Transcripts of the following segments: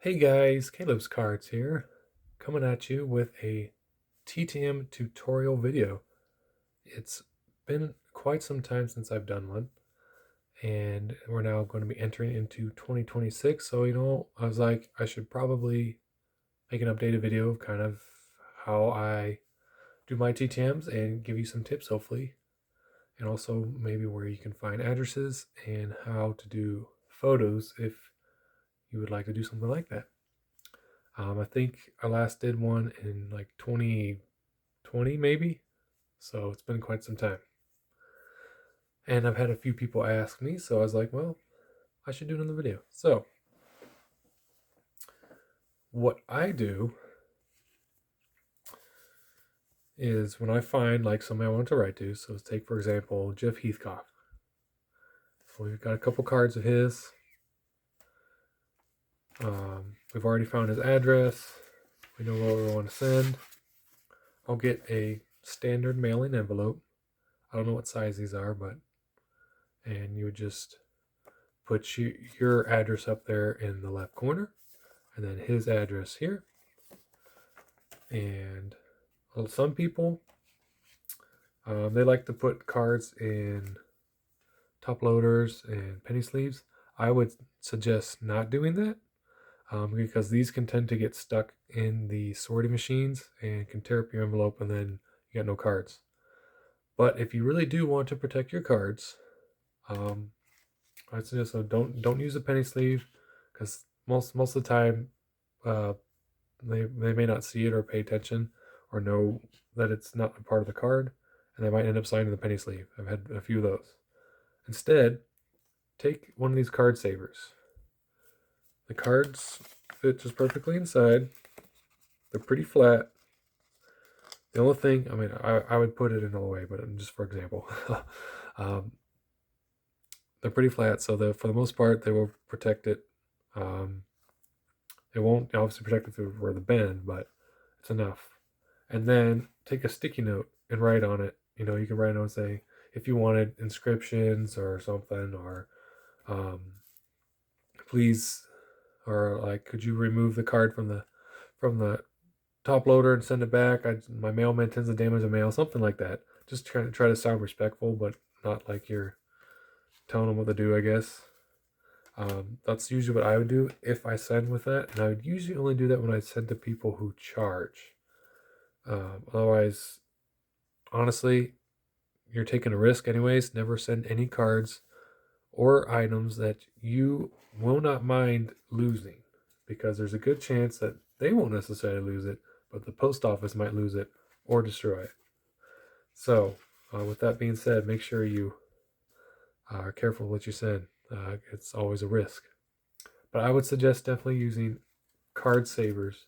Hey guys, Caleb's Cards here, coming at you with a TTM tutorial video. It's been quite some time since I've done one, and we're now going to be entering into 2026. So, I was like, I should probably make an updated video of kind of how I do my TTMs and give you some tips, hopefully, and also maybe where you can find addresses and how to do photos if you would like to do something like that. I think I last did one in like 2020, maybe. So it's been quite some time. And I've had a few people ask me, so I was like, well, I should do another video. So, what I do is when I find like somebody I want to write to, so let's take, for example, Jeff Heathcock. So we've got a couple cards of his. We've already found his address. We know what we want to send. I'll get a standard mailing envelope. I don't know what size these are, and you would just put your address up there in the left corner, and then his address here. And some people, they like to put cards in top loaders and penny sleeves. I would suggest not doing that because these can tend to get stuck in the sorting machines and can tear up your envelope, and then you got no cards. But if you really do want to protect your cards, I suggest don't use a penny sleeve because most of the time they may not see it or pay attention or know that it's not a part of the card, and they might end up signing the penny sleeve. I've had a few of those. Instead, take one of these card savers. The cards fit just perfectly inside. They're pretty flat. The only thing, I would put it in all the way, but just for example, they're pretty flat, so for the most part, they will protect it. It won't obviously protect it through where the bend, but it's enough. And then take a sticky note and write on it. You can write on and say if you wanted inscriptions or something, or please, or like, could you remove the card from the top loader and send it back? My mailman tends to damage the mail, something like that. Just try to sound respectful, but not like you're telling them what to do, I guess. That's usually what I would do if I send with that, and I would usually only do that when I send to people who charge. Otherwise, honestly, you're taking a risk anyways. Never send any cards or items that you will not mind losing, because there's a good chance that they won't necessarily lose it, but the post office might lose it or destroy it. So, with that being said, make sure you are careful what you send. It's always a risk. But I would suggest definitely using card savers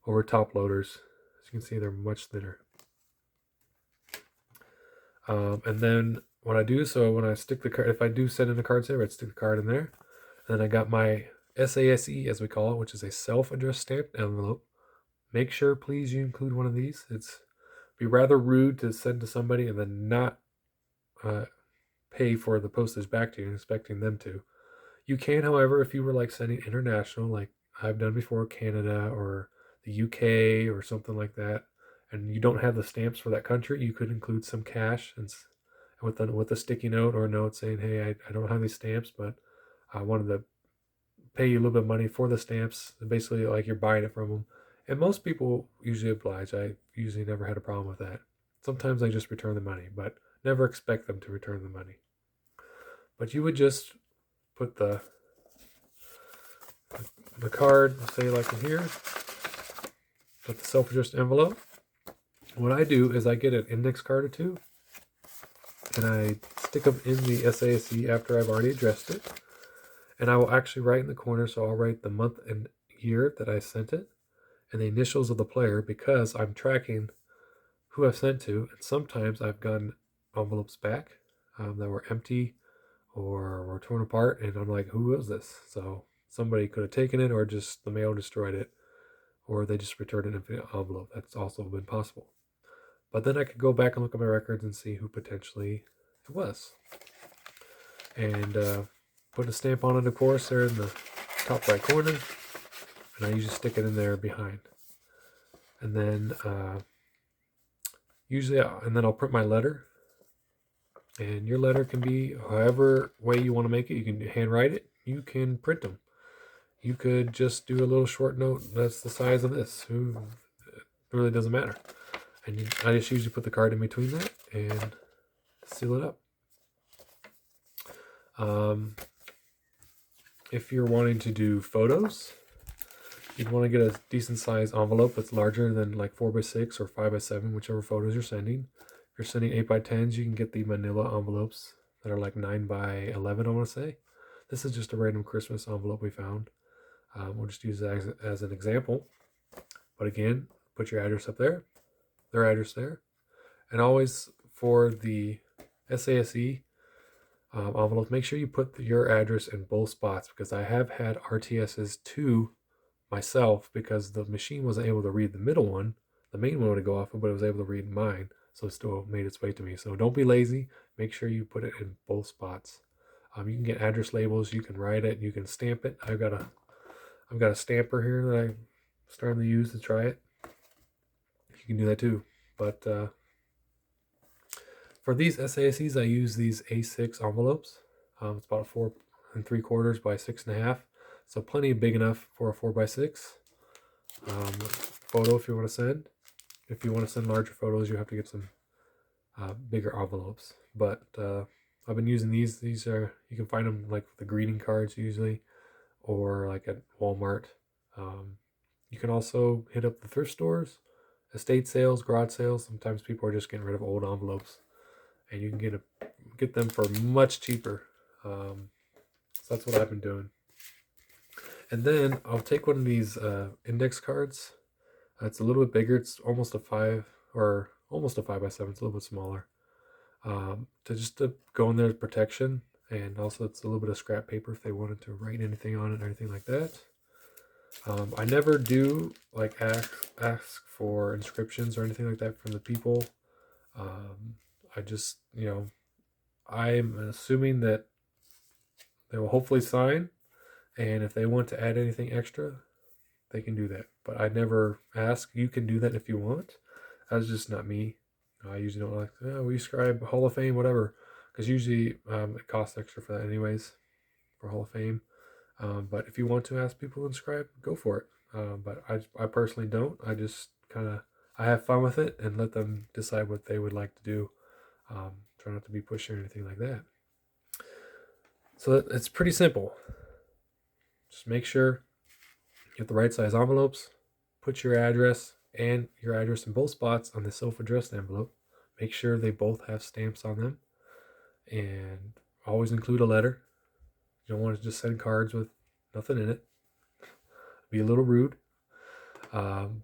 over top loaders. As you can see, they're much thinner. And then what I do, so when I stick the card, if I do send in a card saver, I'd stick the card in there. And then I got my SASE, as we call it, which is a self-addressed stamped envelope. Make sure, please, you include one of these. It's be rather rude to send to somebody and then not pay for the postage back to you and expecting them to. You can, however, if you were like sending international, like I've done before, Canada or the UK or something like that, and you don't have the stamps for that country, you could include some cash and with a sticky note or a note saying, "Hey, I don't have these stamps, but I wanted to pay you a little bit of money for the stamps." Basically, like you're buying it from them. And most people usually oblige. I usually never had a problem with that. Sometimes they just return the money, but never expect them to return the money. But you would just put the card, say like in here, put the self-addressed envelope. What I do is I get an index card or two, and I stick them in the SASE after I've already addressed it. And I will actually write in the corner, so I'll write the month and year that I sent it, and the initials of the player, because I'm tracking who I've sent to. And sometimes I've gotten envelopes back that were empty or were torn apart, and I'm like, who was this? So somebody could have taken it, or just the mail destroyed it, or they just returned an empty envelope. That's also been possible. But then I could go back and look at my records and see who potentially it was. And put a stamp on it, of course, there in the top right corner. and I usually stick it in there behind. And then and then I'll print my letter. And your letter can be however way you want to make it. You can handwrite it. You can print them. You could just do a little short note that's the size of this. It really doesn't matter. And I just usually put the card in between that and seal it up. If you're wanting to do photos, you'd want to get a decent size envelope that's larger than like 4x6 or 5x7, whichever photos you're sending. If you're sending 8x10s, you can get the manila envelopes that are like 9x11, I want to say. This is just a random Christmas envelope we found. We'll just use that as an example. But again, put your address up there, their address there. And always for the SASE envelope, make sure you put your address in both spots, because I have had RTSs to myself because the machine wasn't able to read the middle one. The main one would go off, but it was able to read mine, so it still made its way to me. So don't be lazy. Make sure you put it in both spots. You can get address labels. You can write it. You can stamp it. I've got a stamper here that I'm starting to use to try it. You can do that too. But for these SASEs, I use these A6 envelopes. It's about 4 3/4 by 6.5. So plenty big enough for a 4x6 photo if you want to send. If you want to send larger photos, you have to get some bigger envelopes. But I've been using these. These are, you can find them like the greeting cards usually, or like at Walmart. You can also hit up the thrift stores, estate sales, garage sales. Sometimes people are just getting rid of old envelopes, and you can get them for much cheaper. So that's what I've been doing. And then I'll take one of these index cards. It's a little bit bigger. It's almost a 5 or almost a 5x7. It's a little bit smaller. To go in there as protection, and also it's a little bit of scrap paper if they wanted to write anything on it or anything like that. I never do like ask for inscriptions or anything like that from the people. I just, I'm assuming that they will hopefully sign, and if they want to add anything extra, they can do that. But I never ask. You can do that if you want. That's just not me. I usually don't like, we scribe Hall of Fame, whatever, because usually it costs extra for that anyways, for Hall of Fame. But if you want to ask people to inscribe, go for it. But I personally don't. I just I have fun with it and let them decide what they would like to do. Try not to be pushy or anything like that. So it's pretty simple. Just make sure you get the right size envelopes, put your address and your address in both spots on the self-addressed envelope. Make sure they both have stamps on them, and always include a letter. You don't want to just send cards with nothing in it. Be a little rude. And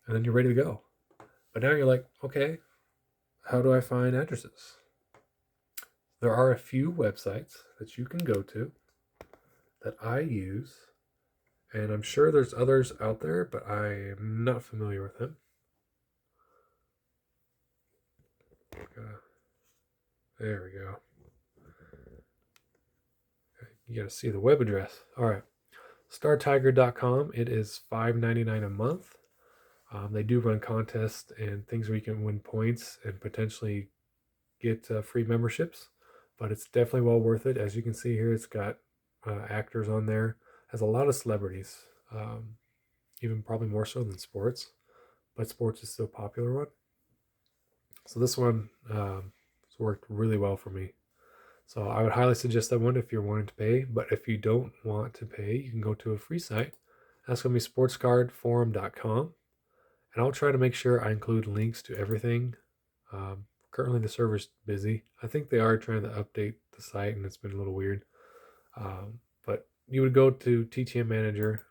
then you're ready to go. But now you're like, okay, how do I find addresses? There are a few websites that you can go to that I use, and I'm sure there's others out there, but I am not familiar with them. There we go. You got to see the web address. All right. StarTiger.com. It is $5.99 a month. They do run contests and things where you can win points and potentially get free memberships, but it's definitely well worth it. As you can see here, it's got actors on there. Has a lot of celebrities, even probably more so than sports, but sports is still a popular one. So this one has worked really well for me. So I would highly suggest that one if you're wanting to pay. But if you don't want to pay, you can go to a free site. That's going to be sportscardforum.com. And I'll try to make sure I include links to everything. Currently, the server's busy. I think they are trying to update the site, and it's been a little weird. But you would go to TTM Manager.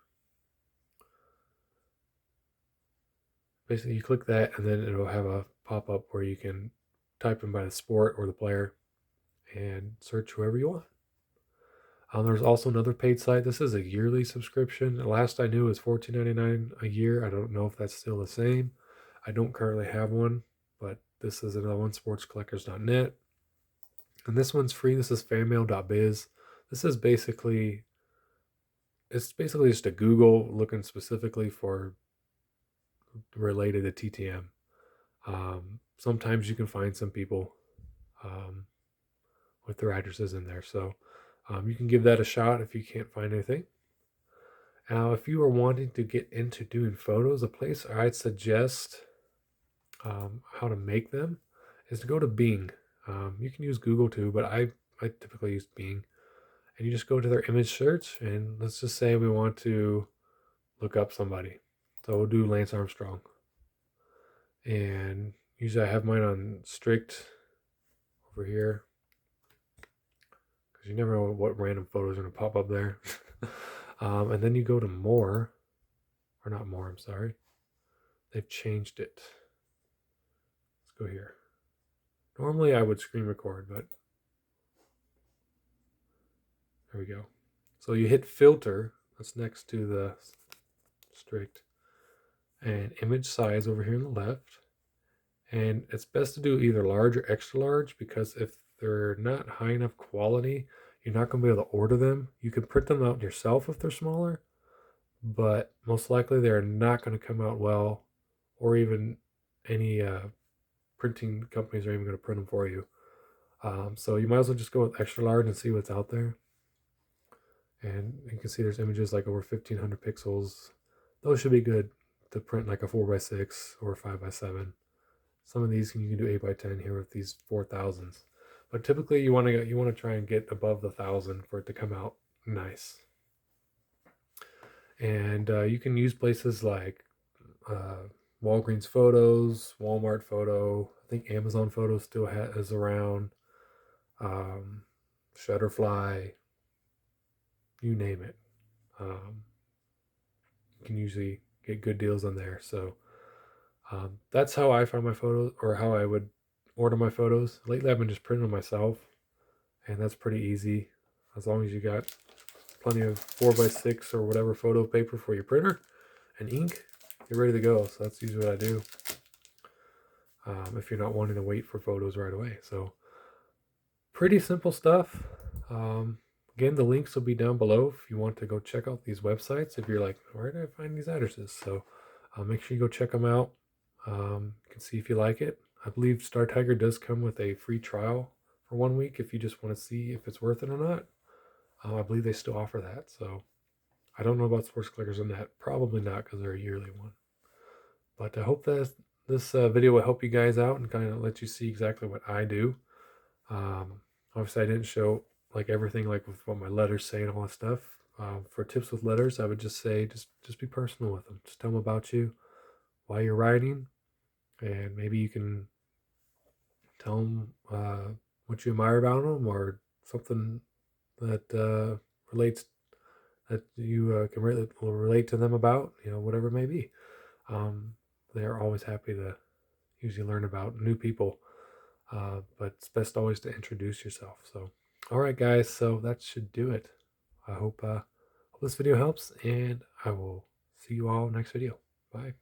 Basically, you click that, and then it'll have a pop-up where you can type in by the sport or the player and search whoever you want. There's also another paid site. This is a yearly subscription. The last I knew was $14.99 a year. I don't know if that's still the same. I don't currently have one, but this is another one, sportscollectors.net. And this one's free. This is fanmail.biz. This is basically it's basically just a Google looking specifically for related to TTM. Sometimes you can find some people um, with their addresses in there. So you can give that a shot if you can't find anything. Now, if you are wanting to get into doing photos, a place I'd suggest how to make them is to go to Bing. You can use Google too, but I typically use Bing. And you just go to their image search, and let's just say we want to look up somebody. So we'll do Lance Armstrong. And usually I have mine on strict over here because you never know what random photos are going to pop up there. And then you go to more, or not more, I'm sorry. They've changed it. Let's go here. Normally I would screen record, but there we go. So you hit filter, that's next to the strict, and image size over here on the left. And it's best to do either large or extra large, because if they're not high enough quality, you're not going to be able to order them. You can print them out yourself if they're smaller, but most likely they're not going to come out well, or even any printing companies are even going to print them for you. So you might as well just go with extra large and see what's out there. And you can see there's images like over 1500 pixels. Those should be good to print like a 4x6 or a 5x7. Some of these you can do 8x10 here with these 4000s. But typically you want to try and get above the 1000 for it to come out nice. And you can use places like Walgreens Photos, Walmart Photo. I think Amazon Photo still is around. Shutterfly, you name it. You can usually get good deals on there. So that's how I find my photos, or how I would order my photos. Lately, I've been just printing them myself, and that's pretty easy. As long as you got plenty of 4x6 or whatever photo paper for your printer and ink, you're ready to go. So that's usually what I do if you're not wanting to wait for photos right away. So pretty simple stuff. Again, the links will be down below if you want to go check out these websites. If you're like, where do I find these addresses? So make sure you go check them out. You can see if you like it. I believe Star Tiger does come with a free trial for 1 week if you just want to see if it's worth it or not. I believe they still offer that. So I don't know about Sports Clickers on that. Probably not, because they're a yearly one. But I hope that this video will help you guys out and kind of let you see exactly what I do. Obviously, I didn't show like everything, like with what my letters say and all that stuff. For tips with letters, I would just say just be personal with them. Just tell them about you, why you're writing, and maybe you can tell them what you admire about them, or something that relates, that you can relate to them about. Whatever it may be. They're always happy to usually learn about new people. But it's best always to introduce yourself. So, all right, guys. So that should do it. I hope this video helps, and I will see you all next video. Bye.